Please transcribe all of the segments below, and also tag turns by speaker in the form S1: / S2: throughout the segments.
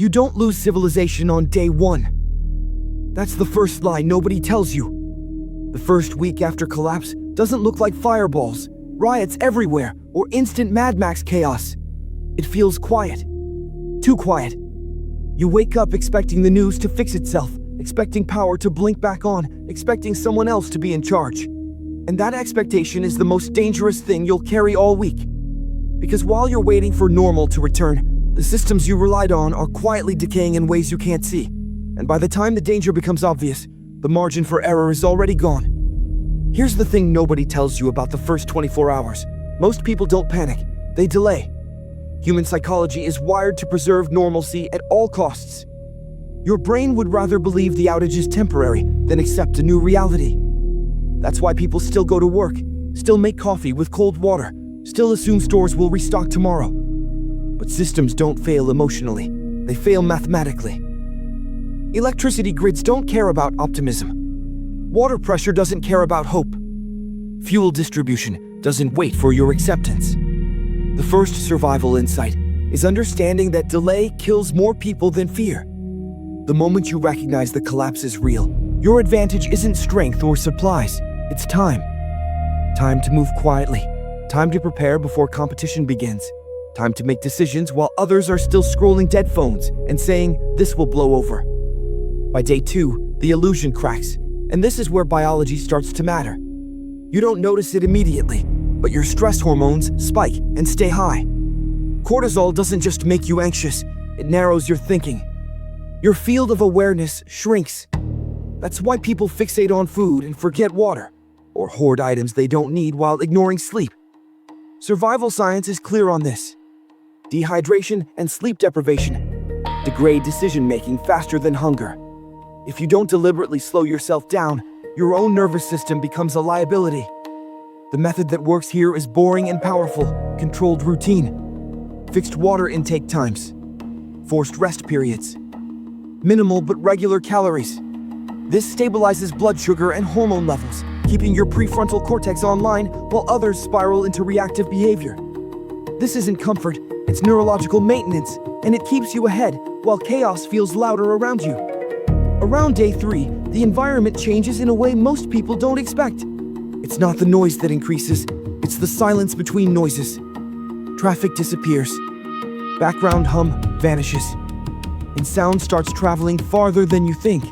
S1: You don't lose civilization on day one. That's the first lie nobody tells you. The first week after collapse doesn't look like fireballs, riots everywhere, or instant Mad Max chaos. It feels quiet. Too quiet. You wake up expecting the news to fix itself, expecting power to blink back on, expecting someone else to be in charge. And that expectation is the most dangerous thing you'll carry all week. Because while you're waiting for normal to return, the systems you relied on are quietly decaying in ways you can't see. And by the time the danger becomes obvious, the margin for error is already gone. Here's the thing nobody tells you about the first 24 hours. Most people don't panic, they delay. Human psychology is wired to preserve normalcy at all costs. Your brain would rather believe the outage is temporary than accept a new reality. That's why people still go to work, still make coffee with cold water, still assume stores will restock tomorrow. But systems don't fail emotionally, they fail mathematically. Electricity grids don't care about optimism. Water pressure doesn't care about hope. Fuel distribution doesn't wait for your acceptance. The first survival insight is understanding that delay kills more people than fear. The moment you recognize the collapse is real, your advantage isn't strength or supplies, it's time. Time to move quietly, time to prepare before competition begins, time to make decisions while others are still scrolling dead phones and saying, "This will blow over." By day 2, the illusion cracks, and this is where biology starts to matter. You don't notice it immediately, but your stress hormones spike and stay high. Cortisol doesn't just make you anxious, it narrows your thinking. Your field of awareness shrinks. That's why people fixate on food and forget water, or hoard items they don't need while ignoring sleep. Survival science is clear on this. Dehydration and sleep deprivation degrade decision-making faster than hunger. If you don't deliberately slow yourself down, your own nervous system becomes a liability. The method that works here is boring and powerful, controlled routine. Fixed water intake times. Forced rest periods. Minimal but regular calories. This stabilizes blood sugar and hormone levels, keeping your prefrontal cortex online while others spiral into reactive behavior. This isn't comfort, it's neurological maintenance, and it keeps you ahead while chaos feels louder around you. Around day 3, the environment changes in a way most people don't expect. It's not the noise that increases, it's the silence between noises. Traffic disappears. Background hum vanishes. And sound starts traveling farther than you think.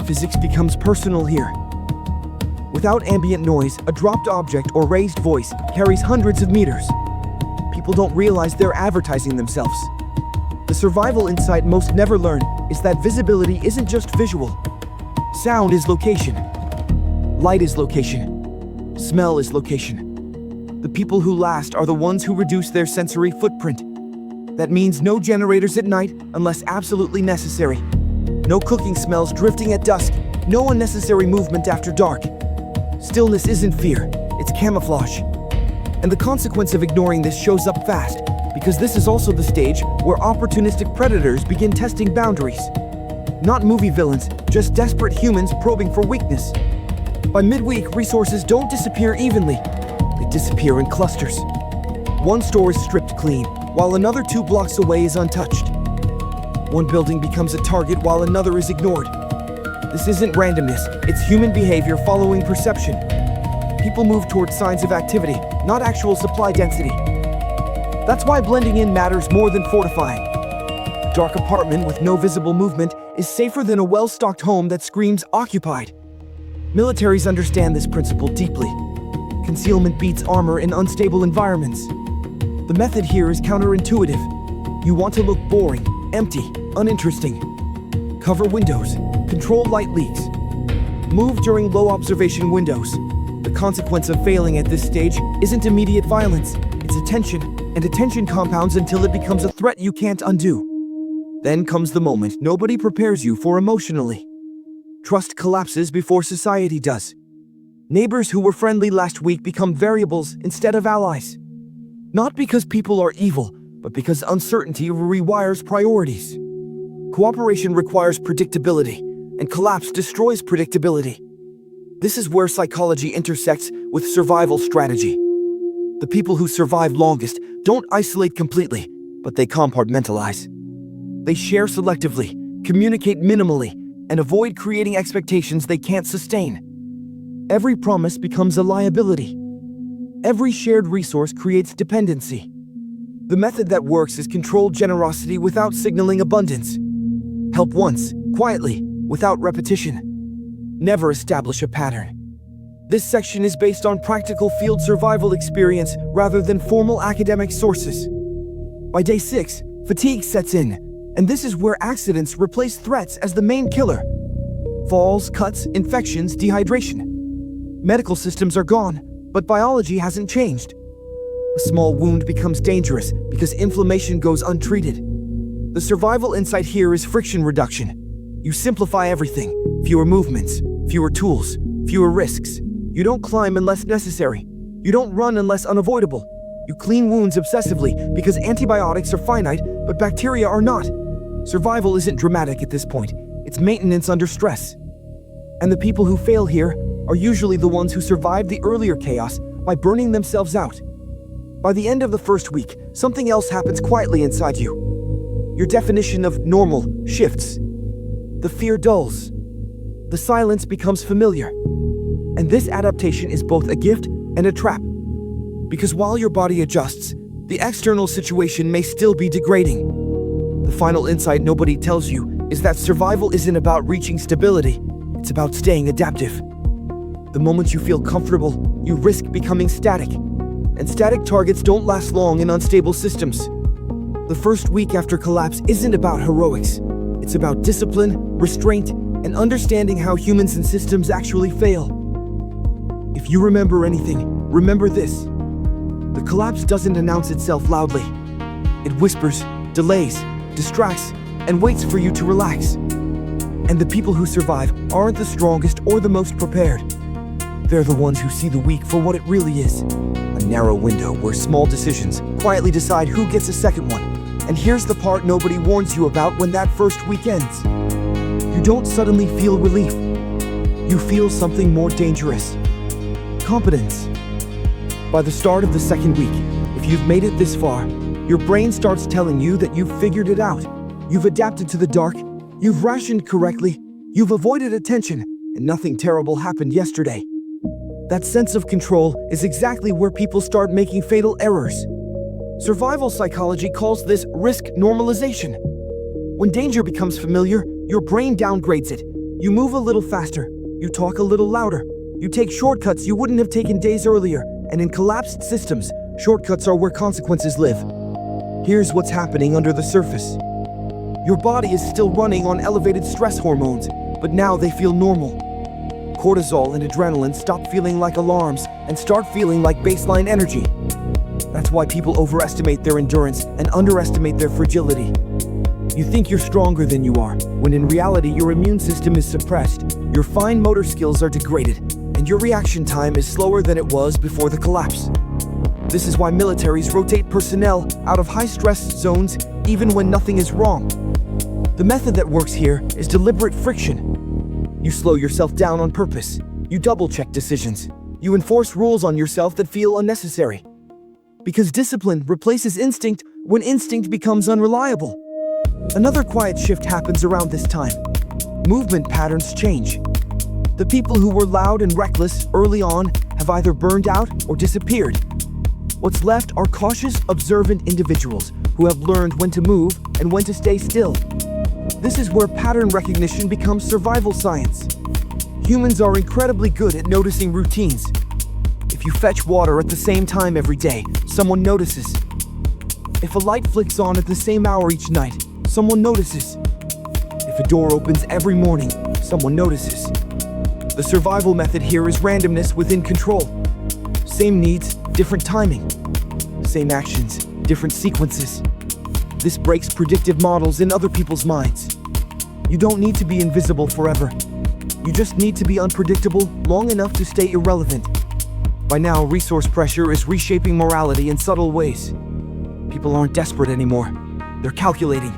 S1: Physics becomes personal here. Without ambient noise, a dropped object or raised voice carries hundreds of meters. People don't realize they're advertising themselves. The survival insight most never learn is that visibility isn't just visual. Sound is location. Light is location. Smell is location. The people who last are the ones who reduce their sensory footprint. That means no generators at night unless absolutely necessary. No cooking smells drifting at dusk. No unnecessary movement after dark. Stillness isn't fear, it's camouflage. And the consequence of ignoring this shows up fast, because this is also the stage where opportunistic predators begin testing boundaries. Not movie villains, just desperate humans probing for weakness. By midweek, resources don't disappear evenly. They disappear in clusters. One store is stripped clean, while another 2 blocks away is untouched. One building becomes a target while another is ignored. This isn't randomness, it's human behavior following perception. People move towards signs of activity, not actual supply density. That's why blending in matters more than fortifying. A dark apartment with no visible movement is safer than a well-stocked home that screams occupied. Militaries understand this principle deeply. Concealment beats armor in unstable environments. The method here is counterintuitive. You want to look boring, empty, uninteresting. Cover windows, control light leaks. Move during low observation windows. The consequence of failing at this stage isn't immediate violence, it's attention, and attention compounds until it becomes a threat you can't undo. Then comes the moment nobody prepares you for emotionally. Trust collapses before society does. Neighbors who were friendly last week become variables instead of allies. Not because people are evil, but because uncertainty rewires priorities. Cooperation requires predictability, and collapse destroys predictability. This is where psychology intersects with survival strategy. The people who survive longest don't isolate completely, but they compartmentalize. They share selectively, communicate minimally, and avoid creating expectations they can't sustain. Every promise becomes a liability. Every shared resource creates dependency. The method that works is controlled generosity without signaling abundance. Help once, quietly, without repetition. Never establish a pattern. This section is based on practical field survival experience rather than formal academic sources. By day 6, fatigue sets in, and this is where accidents replace threats as the main killer. Falls, cuts, infections, dehydration. Medical systems are gone, but biology hasn't changed. A small wound becomes dangerous because inflammation goes untreated. The survival insight here is friction reduction. You simplify everything: fewer movements, fewer tools, fewer risks. You don't climb unless necessary. You don't run unless unavoidable. You clean wounds obsessively because antibiotics are finite, but bacteria are not. Survival isn't dramatic at this point. It's maintenance under stress. And the people who fail here are usually the ones who survived the earlier chaos by burning themselves out. By the end of the first week, something else happens quietly inside you. Your definition of normal shifts. The fear dulls. The silence becomes familiar. And this adaptation is both a gift and a trap. Because while your body adjusts, the external situation may still be degrading. The final insight nobody tells you is that survival isn't about reaching stability, it's about staying adaptive. The moment you feel comfortable, you risk becoming static. And static targets don't last long in unstable systems. The first week after collapse isn't about heroics. It's about discipline, restraint, and understanding how humans and systems actually fail. If you remember anything, remember this. The collapse doesn't announce itself loudly. It whispers, delays, distracts, and waits for you to relax. And the people who survive aren't the strongest or the most prepared. They're the ones who see the week for what it really is. A narrow window where small decisions quietly decide who gets a second one. And here's the part nobody warns you about when that first week ends. You don't suddenly feel relief. You feel something more dangerous. Competence. By the start of the second week, if you've made it this far, your brain starts telling you that you've figured it out. You've adapted to the dark, you've rationed correctly, you've avoided attention, and nothing terrible happened yesterday. That sense of control is exactly where people start making fatal errors. Survival psychology calls this risk normalization. When danger becomes familiar, your brain downgrades it. You move a little faster, you talk a little louder, you take shortcuts you wouldn't have taken days earlier, and in collapsed systems, shortcuts are where consequences live. Here's what's happening under the surface. Your body is still running on elevated stress hormones, but now they feel normal. Cortisol and adrenaline stop feeling like alarms and start feeling like baseline energy. That's why people overestimate their endurance and underestimate their fragility. You think you're stronger than you are, when in reality your immune system is suppressed, your fine motor skills are degraded, and your reaction time is slower than it was before the collapse. This is why militaries rotate personnel out of high-stress zones even when nothing is wrong. The method that works here is deliberate friction. You slow yourself down on purpose. You double-check decisions. You enforce rules on yourself that feel unnecessary. Because discipline replaces instinct when instinct becomes unreliable. Another quiet shift happens around this time. Movement patterns change. The people who were loud and reckless early on have either burned out or disappeared. What's left are cautious, observant individuals who have learned when to move and when to stay still. This is where pattern recognition becomes survival science. Humans are incredibly good at noticing routines. If you fetch water at the same time every day, someone notices. If a light flicks on at the same hour each night, someone notices. If a door opens every morning, someone notices. The survival method here is randomness within control. Same needs, different timing. Same actions, different sequences. This breaks predictive models in other people's minds. You don't need to be invisible forever. You just need to be unpredictable long enough to stay irrelevant. By now, resource pressure is reshaping morality in subtle ways. People aren't desperate anymore. They're calculating.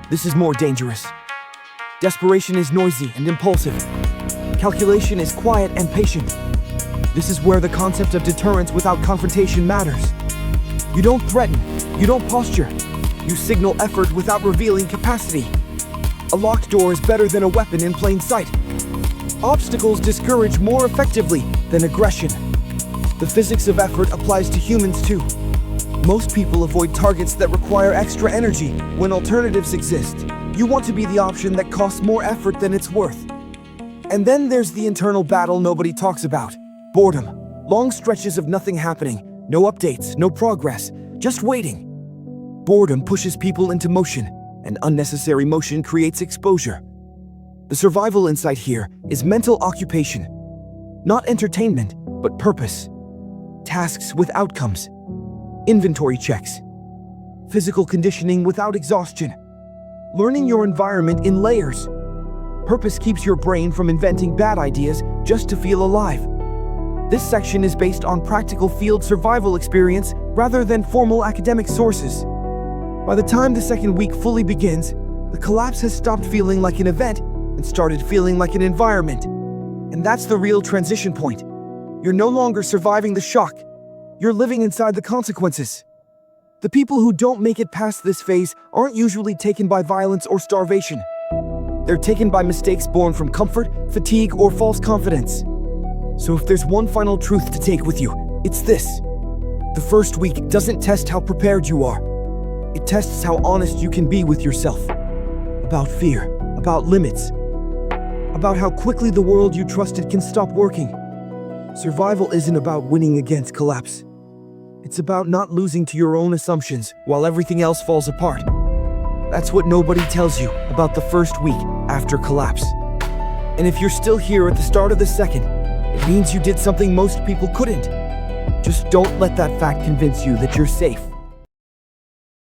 S1: This is more dangerous. Desperation is noisy and impulsive. Calculation is quiet and patient. This is where the concept of deterrence without confrontation matters. You don't threaten, you don't posture. You signal effort without revealing capacity. A locked door is better than a weapon in plain sight. Obstacles discourage more effectively than aggression. The physics of effort applies to humans too. Most people avoid targets that require extra energy when alternatives exist. You want to be the option that costs more effort than it's worth. And then there's the internal battle nobody talks about. Boredom. Long stretches of nothing happening. No updates, no progress, just waiting. Boredom pushes people into motion, and unnecessary motion creates exposure. The survival insight here is mental occupation. Not entertainment, but purpose. Tasks with outcomes. Inventory checks. Physical conditioning without exhaustion. Learning your environment in layers. Purpose keeps your brain from inventing bad ideas just to feel alive. This section is based on practical field survival experience rather than formal academic sources. By the time the second week fully begins, the collapse has stopped feeling like an event and started feeling like an environment. And that's the real transition point. You're no longer surviving the shock. You're living inside the consequences. The people who don't make it past this phase aren't usually taken by violence or starvation. They're taken by mistakes born from comfort, fatigue, or false confidence. So if there's one final truth to take with you, it's this. The first week doesn't test how prepared you are. It tests how honest you can be with yourself. About fear, about limits, about how quickly the world you trusted can stop working. Survival isn't about winning against collapse. It's about not losing to your own assumptions while everything else falls apart. That's what nobody tells you about the first week after collapse. And if you're still here at the start of the second, it means you did something most people couldn't. Just don't let that fact convince you that you're safe.